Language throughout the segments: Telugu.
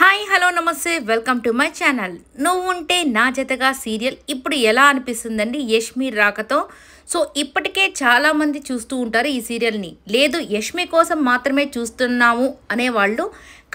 హాయ్ హలో నమస్తే వెల్కమ్ టు మై ఛానల్. నువ్వు ఉంటే నా జతగా సీరియల్ ఇప్పుడు ఎలా అనిపిస్తుందండి యష్మి రాకతో. సో ఇప్పటికే చాలామంది చూస్తూ ఉంటారు ఈ సీరియల్ని. లేదు యష్మి కోసం మాత్రమే చూస్తున్నాము అనేవాళ్ళు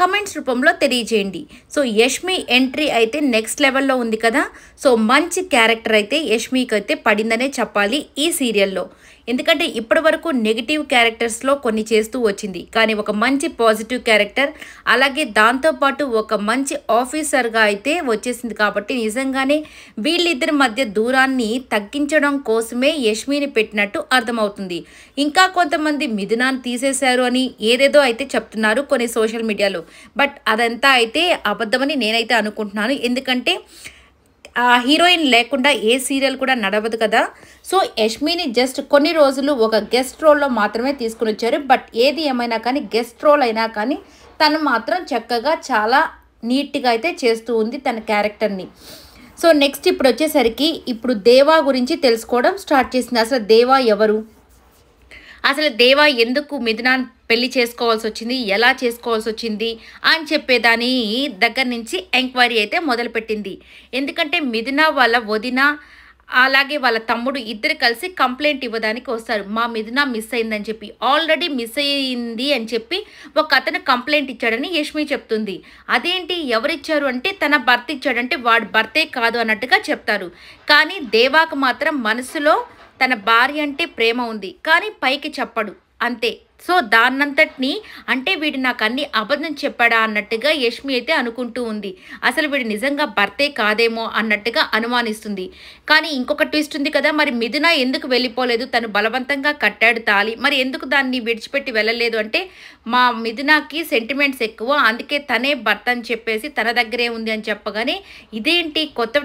కమెంట్స్ రూపంలో తెలియజేయండి. సో యష్మి ఎంట్రీ అయితే నెక్స్ట్ లెవెల్లో ఉంది కదా. సో మంచి క్యారెక్టర్ అయితే యష్మికి అయితే పడిందనే చెప్పాలి ఈ సీరియల్లో. ఎందుకంటే ఇప్పటి వరకు నెగిటివ్ క్యారెక్టర్స్లో కొన్ని చేస్తూ వచ్చింది, కానీ ఒక మంచి పాజిటివ్ క్యారెక్టర్ అలాగే దాంతోపాటు ఒక మంచి ఆఫీసర్గా అయితే వచ్చేసింది. కాబట్టి నిజంగానే వీళ్ళిద్దరి మధ్య దూరాన్ని తగ్గించడం కోసమే యష్మిని పెట్టినట్టు అర్థమవుతుంది. ఇంకా కొంతమంది మిథునాన్ని తీసేశారు అని ఏదేదో అయితే చెప్తున్నారు కొన్ని సోషల్ మీడియాలో. బట్ అదంతా అయితే అబద్ధమని నేనైతే అనుకుంటున్నాను. ఎందుకంటే హీరోయిన్ లేకుండా ఏ సీరియల్ కూడా నడవదు కదా. సో యష్మిని జస్ట్ కొన్ని రోజులు ఒక గెస్ట్ రోల్లో మాత్రమే తీసుకుని వచ్చారు. బట్ ఏది ఏమైనా కానీ గెస్ట్ రోల్ అయినా కానీ తను మాత్రం చక్కగా చాలా నీట్గా అయితే చేస్తూ ఉంది తన క్యారెక్టర్ని. సో నెక్స్ట్ ఇప్పుడు వచ్చేసరికి ఇప్పుడు దేవా గురించి తెలుసుకోవడం స్టార్ట్ చేసింది. అసలు దేవా ఎవరు, అసలు దేవా ఎందుకు మిథునాన్ని పెళ్లి చేసుకోవాల్సి వచ్చింది, ఎలా చేసుకోవాల్సి వచ్చింది అని చెప్పేదాని దగ్గర నుంచి ఎంక్వైరీ అయితే మొదలుపెట్టింది. ఎందుకంటే మిథున వాళ్ళ వదిన అలాగే వాళ్ళ తమ్ముడు ఇద్దరు కలిసి కంప్లైంట్ ఇవ్వడానికి వస్తారు. మా మిథున మిస్ అయిందని చెప్పి, ఆల్రెడీ మిస్ అయింది అని చెప్పి ఒక అతను కంప్లైంట్ ఇచ్చాడని యష్మి చెప్తుంది. అదేంటి ఎవరిచ్చారు అంటే తన భర్త ఇచ్చాడంటే వాడు భర్తే కాదు అన్నట్టుగా చెప్తారు. కానీ దేవాకు మాత్రం మనసులో తన భార్య అంటే ప్రేమ ఉంది, కానీ పైకి చెప్పడు అంతే. సో దాన్నంతటిని అంటే వీడు నాకు అన్ని అబద్ధం చెప్పాడా అన్నట్టుగా యష్మి అయితే అనుకుంటూ ఉంది. అసలు వీడు నిజంగా భర్తే కాదేమో అన్నట్టుగా అనుమానిస్తుంది. కానీ ఇంకొక ట్విస్ట్ ఉంది కదా, మరి మిథున ఎందుకు వెళ్ళిపోలేదు, తను బలవంతంగా కట్టాడు తాళి, మరి ఎందుకు దాన్ని విడిచిపెట్టి వెళ్ళలేదు అంటే మా మిథునకి సెంటిమెంట్స్ ఎక్కువ, అందుకే తనే భర్త అని చెప్పేసి తన దగ్గరే ఉంది అని చెప్పగానే ఇదేంటి కొత్త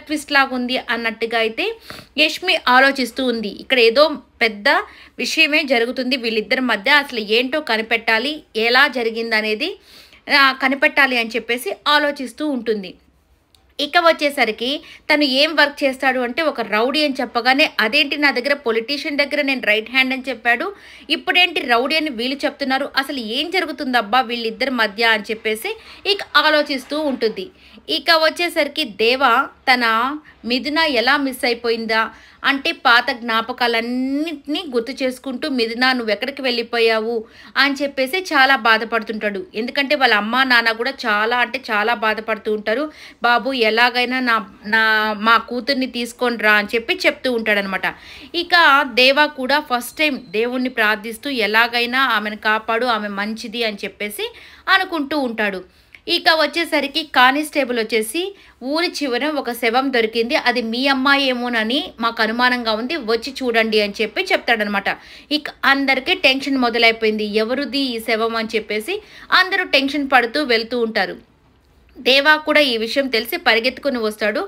ట్విస్ట్ లాగా ఉంది అన్నట్టుగా అయితే యష్మి ఆలోచిస్తూ ఉంది. ఇక్కడ ఏదో పెద్ద విషయమే జరుగుతుంది వీళ్ళిద్దరి మధ్య, అసలు ఏంటో కనిపెట్టాలి, ఎలా జరిగిందనేది కనిపెట్టాలి అని చెప్పేసి ఆలోచిస్తూ ఉంటుంది. ఇక వచ్చేసరికి తను ఏం వర్క్ చేస్తాడు అంటే ఒక రౌడీ అని చెప్పగానే అదేంటి నా దగ్గర పొలిటీషియన్ దగ్గర నేను రైట్ హ్యాండ్ అని చెప్పాడు, ఇప్పుడేంటి రౌడీ అని వీళ్ళు చెప్తున్నారు, అసలు ఏం జరుగుతుందబ్బా వీళ్ళిద్దరి మధ్య అని చెప్పేసి ఇక ఆలోచిస్తూ ఉంటుంది. ఇక వచ్చేసరికి దేవా తన మిథున ఎలా మిస్ అయిపోయిందా అంటే పాత జ్ఞాపకాలన్నింటినీ గుర్తు చేసుకుంటూ మిథున నువ్వు ఎక్కడికి వెళ్ళిపోయావు అని చెప్పేసి చాలా బాధపడుతుంటాడు. ఎందుకంటే వాళ్ళ అమ్మ నాన్న కూడా చాలా అంటే చాలా బాధపడుతూ ఉంటారు. బాబు ఎలాగైనా మా కూతుర్ని తీసుకొని రా అని చెప్పి చెప్తూ ఉంటాడనమాట. ఇక దేవా కూడా ఫస్ట్ టైం దేవుణ్ణి ప్రార్థిస్తూ ఎలాగైనా ఆమెను కాపాడు, ఆమె మంచిది అని చెప్పేసి అనుకుంటూ ఉంటాడు. ఇక వచ్చేసరికి కానిస్టేబుల్ వచ్చేసి ఊరి చివర ఒక శవం దొరికింది, అది మీ అమ్మాయి ఏమోనని మాకు అనుమానంగా ఉంది, వచ్చి చూడండి అని చెప్పి చెప్తాడనమాట. ఇక అందరికీ టెన్షన్ మొదలైపోయింది, ఎవరుది ఈ శవం అని చెప్పేసి అందరూ టెన్షన్ పడుతూ వెళ్తూ ఉంటారు. దేవా కూడా ఈ విషయం తెలిసి పరిగెత్తుకుని వస్తాడు.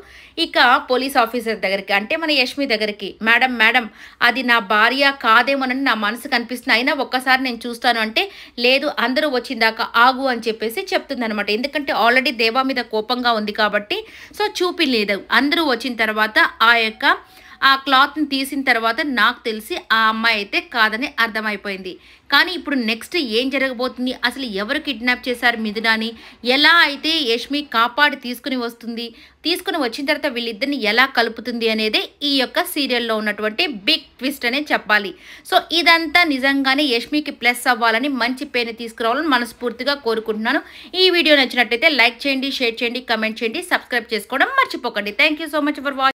ఇక పోలీస్ ఆఫీసర్ దగ్గరికి అంటే మన యష్మి దగ్గరికి, మేడం అది నా భార్య కాదేమోనని నా మనసు కనిపిస్తుంది, అయినా ఒక్కసారి నేను చూస్తాను అంటే లేదు అందరూ వచ్చిందాకా ఆగు అని చెప్పేసి చెప్తుంది అనమాట. ఎందుకంటే ఆల్రెడీ దేవా మీద కోపంగా ఉంది కాబట్టి సో చూపిలేదు. అందరూ వచ్చిన తర్వాత ఆ క్లాత్ని తీసిన తర్వాత నాకు తెలిసి ఆ అమ్మాయి అయితే కాదని అర్థమైపోయింది. కానీ ఇప్పుడు నెక్స్ట్ ఏం జరగబోతుంది, అసలు ఎవరు కిడ్నాప్ చేశారు మిథునాని, ఎలా అయితే యష్మి కాపాడి తీసుకుని వచ్చిన తర్వాత వీళ్ళిద్దరిని ఎలా కలుపుతుంది అనేది ఈ యొక్క సీరియల్లో ఉన్నటువంటి బిగ్ ట్విస్ట్ అనే చెప్పాలి. సో ఇదంతా నిజంగానే యష్మికి ప్లస్ అవ్వాలని, మంచి పేరుని తీసుకురావాలని మనస్ఫూర్తిగా కోరుకుంటున్నాను. ఈ వీడియో నచ్చినట్టయితే లైక్ చేయండి, షేర్ చేయండి, కమెంట్ చేయండి, సబ్స్క్రైబ్ చేసుకోవడం మర్చిపోకండి. Thank you so much for watching.